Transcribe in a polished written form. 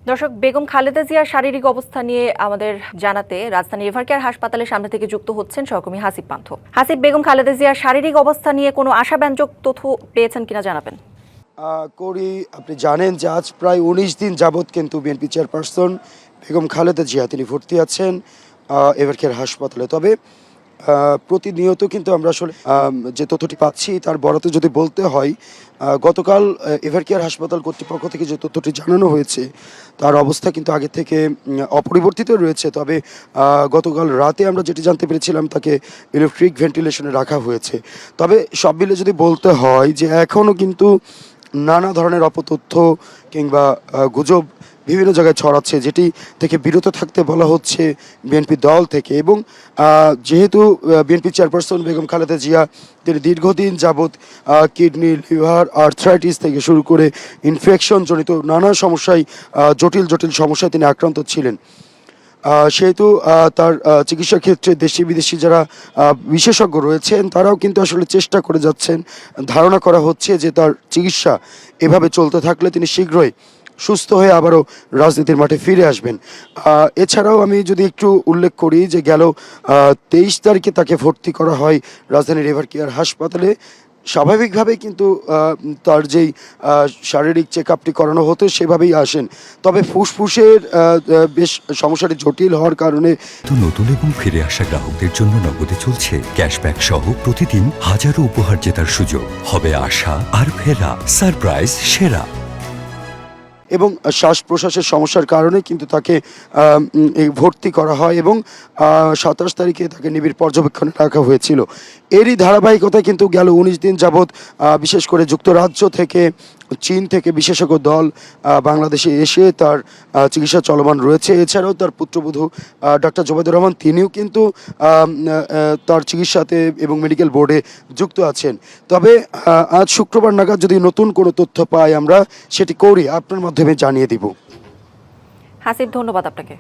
দর্শক, বেগম খালেদা জিয়ার শারীরিক অবস্থা নিয়ে আমাদের জানাতে রাজধানী এভারকেয়ার হাসপাতালের সামনে থেকে যুক্ত হচ্ছেন সহকর্মী হাসিব পান্থ। হাসিব, বেগম খালেদা জিয়ার শারীরিক অবস্থা নিয়ে কোনো আশাব্যঞ্জক তথ্য পেয়েছেন কিনা জানাবেন। করি আপনি জানেন যে আজ প্রায় ১৯ দিন যাবৎ কিন্তু বিএনপি চেয়ারপারসন বেগম খালেদা জিয়া তিনি ভর্তি আছেন এভারকেয়ার হাসপাতালে। তবে প্রতিনিয়ত কিন্তু আমরা আসলে যে তথ্যটি পাচ্ছি তার বরাতে যদি বলতে হয়, গতকাল এভারকেয়ার হাসপাতাল কর্তৃপক্ষ থেকে যে তথ্যটি জানানো হয়েছে তার অবস্থা কিন্তু আগে থেকে অপরিবর্তিত রয়েছে। তবে গতকাল রাতে আমরা যেটি জানতে পেরেছিলাম তাকে ইলেকট্রিক ভেন্টিলেশনে রাখা হয়েছে। তবে সব মিলে যদি বলতে হয় যে এখনও কিন্তু নানা ধরনের অপতথ্য কিংবা গুজব বিভিন্ন জায়গায় ছড়াচ্ছে, যেটি থেকে বিরত থাকতে বলা হচ্ছে বিএনপি দল থেকে। এবং যেহেতু বিএনপি চেয়ারপারসন বেগম খালেদা জিয়া তিনি দীর্ঘদিন যাবৎ কিডনি, লিভার, আর্থ্রাইটিস থেকে শুরু করে ইনফেকশন জনিত নানা সমস্যায় জটিল জটিল সমস্যায় তিনি আক্রান্ত ছিলেন, সেহেতু তার চিকিৎসার ক্ষেত্রে দেশি বিদেশি যারা বিশেষজ্ঞ রয়েছেন তারাও কিন্তু আসলে চেষ্টা করে যাচ্ছেন। ধারণা করা হচ্ছে যে তার চিকিৎসা এভাবে চলতে থাকলে তিনি শীঘ্রই সুস্থ হয়ে আবারও রাজনীতির মাঠে ফিরে আসবেন। এছাড়াও আমি যদি একটু উল্লেখ করি যে গেল ২৩ তারিখে তাকে ভর্তি করা হয় রাজধানীর এভারকেয়ার হাসপাতালে। স্বাভাবিকভাবেই কিন্তু তার যেই শারীরিক চেক আপটি করানো হতো সেভাবেই আসেন। তবে ফুসফুসের বেশ সমস্যাটি জটিল হওয়ার কারণে নতুন এবং ফিরে আসা গ্রাহকদের জন্য নগদে চলছে ক্যাশব্যাক সহ প্রতিদিন হাজারো উপহার জেতার সুযোগ। হবে আশা আর ফেরা, সারপ্রাইজ সেরা। এবং শ্বাস প্রশ্বাসের সমস্যার কারণে কিন্তু তাকে ভর্তি করা হয় এবং ২৭ তারিখে তাকে নিবিড় পর্যবেক্ষণে রাখা হয়েছিল। এরই ধারাবাহিকতায় কিন্তু গেল ১৯ দিন যাবৎ বিশেষ করে যুক্তরাজ্য থেকে, চীন থেকে বিশেষজ্ঞ দল বাংলাদেশে এসে তার চিকিৎসা চলমান রয়েছে। এছাড়াও তার পুত্রবধূ ডক্টর জোবায়দুর রহমান তিনিও কিন্তু তার চিকিৎসাতে এবং মেডিকেল বোর্ডে যুক্ত আছেন। তবে আজ শুক্রবার নাগাদ যদি নতুন কোনো তথ্য পাই আমরা সেটি করি আপনার মাধ্যমে জানিয়ে দিব। হাসিব, ধন্যবাদ আপনাকে।